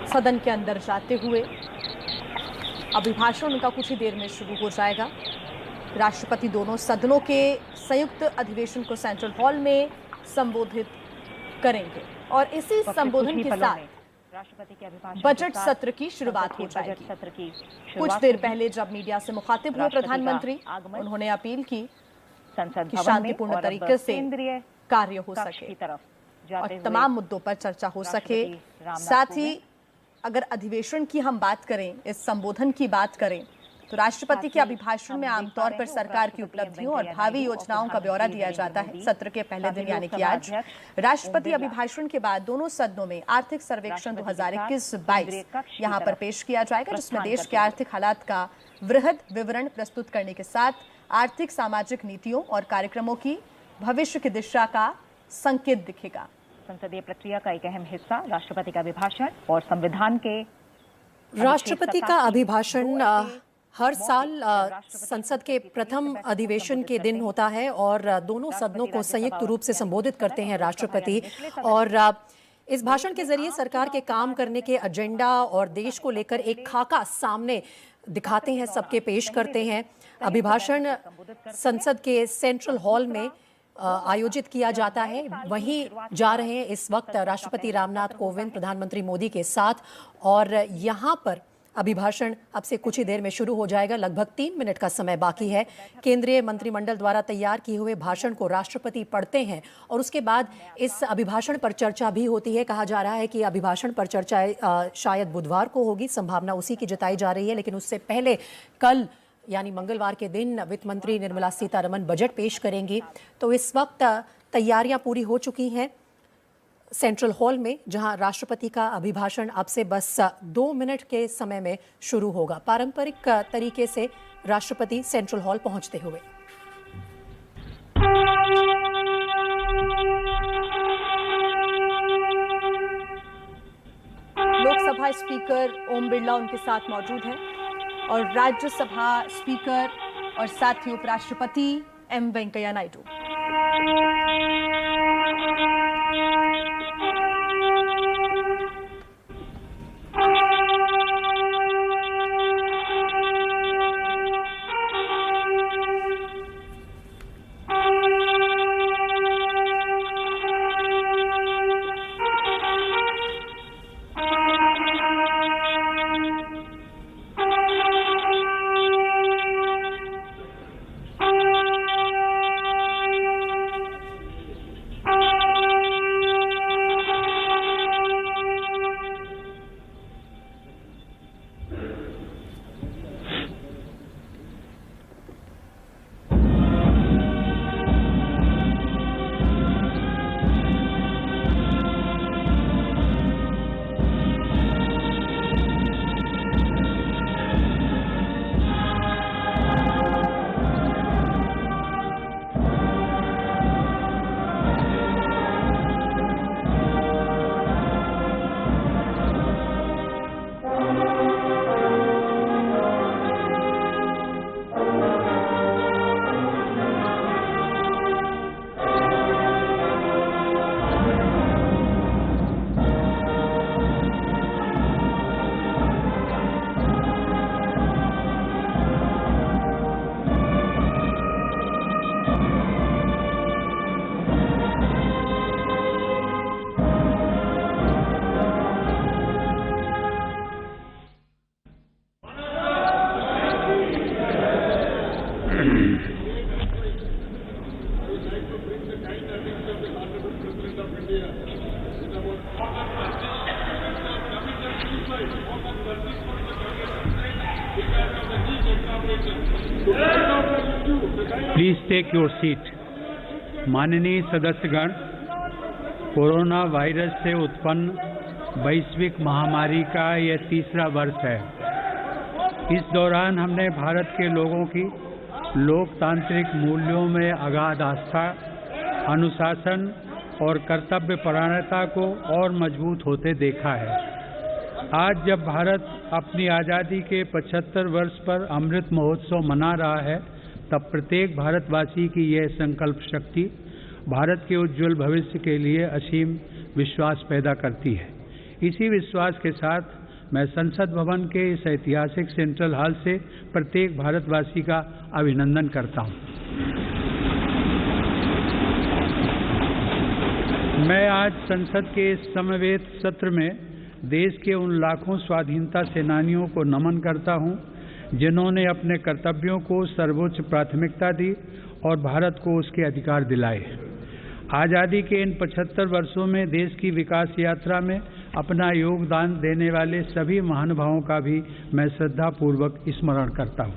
सदन के अंदर जाते हुए। अभिभाषण उनका कुछ ही देर में शुरू हो जाएगा। राष्ट्रपति दोनों सदनों के संयुक्त अधिवेशन को सेंट्रल हॉल में संबोधित करेंगे और इसी संबोधन के साथ राष्ट्रपति के अभिभाषण बजट सत्र की शुरुआत हो जाएगी। कुछ देर पहले जब मीडिया से मुखातिब हुए प्रधानमंत्री, उन्होंने अपील की कि शांतिपूर्ण तरीके से कार्य हो सके और तमाम मुद्दों पर चर्चा हो सके। साथ ही अगर अधिवेशन की हम बात करें, इस संबोधन की बात करें, तो राष्ट्रपति के अभिभाषण में आमतौर पर सरकार की उपलब्धियों और भावी योजनाओं का ब्यौरा दिया जाता है। सत्र के पहले दिन यानी कि आज राष्ट्रपति अभिभाषण के बाद दोनों सदनों में आर्थिक सर्वेक्षण 2021-22 यहां पर पेश किया जाएगा, जिसमें देश के आर्थिक हालात का वृहद विवरण प्रस्तुत करने के साथ आर्थिक सामाजिक नीतियों और कार्यक्रमों की भविष्य की दिशा का संकेत दिखेगा। संसदीय प्रक्रिया का एक अहम हिस्सा राष्ट्रपति का अभिभाषण और संविधान के राष्ट्रपति का अभिभाषण हर साल संसद के प्रथम अधिवेशन के दिन होता है और दोनों सदनों को संयुक्त रूप से संबोधित करते हैं राष्ट्रपति। और इस भाषण के जरिए सरकार के काम करने के एजेंडा और देश को लेकर एक खाका सामने दिखाते हैं, सबके पेश करते हैं। अभिभाषण संसद के सेंट्रल हॉल में आयोजित किया जाता है। वहीं जा रहे हैं इस वक्त राष्ट्रपति रामनाथ कोविंद प्रधानमंत्री मोदी के साथ और यहाँ पर अभिभाषण अब से कुछ ही देर में शुरू हो जाएगा। लगभग 3 मिनट का समय बाकी है। केंद्रीय मंत्रिमंडल द्वारा तैयार किए हुए भाषण को राष्ट्रपति पढ़ते हैं और उसके बाद इस अभिभाषण पर चर्चा भी होती है। कहा जा रहा है कि अभिभाषण पर चर्चा शायद बुधवार को होगी, संभावना उसी की जताई जा रही है। लेकिन उससे पहले कल यानी मंगलवार के दिन वित्त मंत्री निर्मला सीतारमण बजट पेश करेंगी। तो इस वक्त तैयारियां पूरी हो चुकी हैं सेंट्रल हॉल में, जहां राष्ट्रपति का अभिभाषण अब से बस 2 मिनट के समय में शुरू होगा। पारंपरिक तरीके से राष्ट्रपति सेंट्रल हॉल पहुंचते हुए। लोकसभा स्पीकर ओम बिरला उनके साथ मौजूद हैं और राज्यसभा स्पीकर और साथ ही उपराष्ट्रपति M Venkaiah Naidu. Please take your seat. माननीय सदस्यगण, कोरोना वायरस से उत्पन्न वैश्विक महामारी का यह तीसरा वर्ष है। इस दौरान हमने भारत के लोगों की लोकतांत्रिक मूल्यों में अगाध आस्था, अनुशासन और कर्तव्यपरायणता को और मजबूत होते देखा है। आज जब भारत अपनी आज़ादी के 75 वर्ष पर अमृत महोत्सव मना रहा है, तब प्रत्येक भारतवासी की यह संकल्प शक्ति भारत के उज्जवल भविष्य के लिए असीम विश्वास पैदा करती है। इसी विश्वास के साथ मैं संसद भवन के इस ऐतिहासिक सेंट्रल हॉल से प्रत्येक भारतवासी का अभिनंदन करता हूं। मैं आज संसद के इस समवेत सत्र में देश के उन लाखों स्वाधीनता सेनानियों को नमन करता हूं जिन्होंने अपने कर्तव्यों को सर्वोच्च प्राथमिकता दी और भारत को उसके अधिकार दिलाए। आज़ादी के इन 75 वर्षों में देश की विकास यात्रा में अपना योगदान देने वाले सभी महानुभावों का भी मैं श्रद्धापूर्वक स्मरण करता हूं।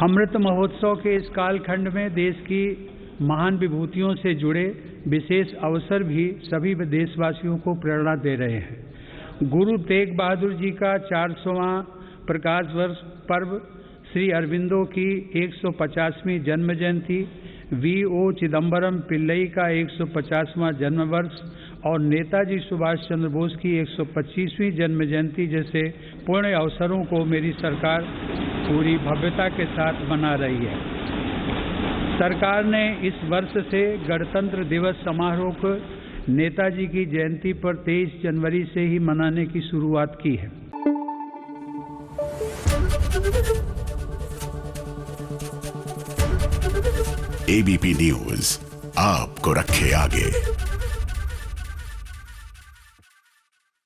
अमृत महोत्सव के इस कालखंड में देश की महान विभूतियों से जुड़े विशेष अवसर भी सभी देशवासियों को प्रेरणा दे रहे हैं। गुरु तेग बहादुर जी का 400वां प्रकाश वर्ष पर्व, श्री अरविंदो की 150वीं जन्म जयंती, V.O. चिदम्बरम पिल्लई का 150वां जन्म वर्ष और नेताजी सुभाष चंद्र बोस की 125वीं जन्म जयंती जैसे पुण्य अवसरों को मेरी सरकार पूरी भव्यता के साथ मना रही है। सरकार ने इस वर्ष से गणतंत्र दिवस समारोह को नेताजी की जयंती पर 23 जनवरी से ही मनाने की शुरुआत की है। ABP न्यूज आपको रखे आगे।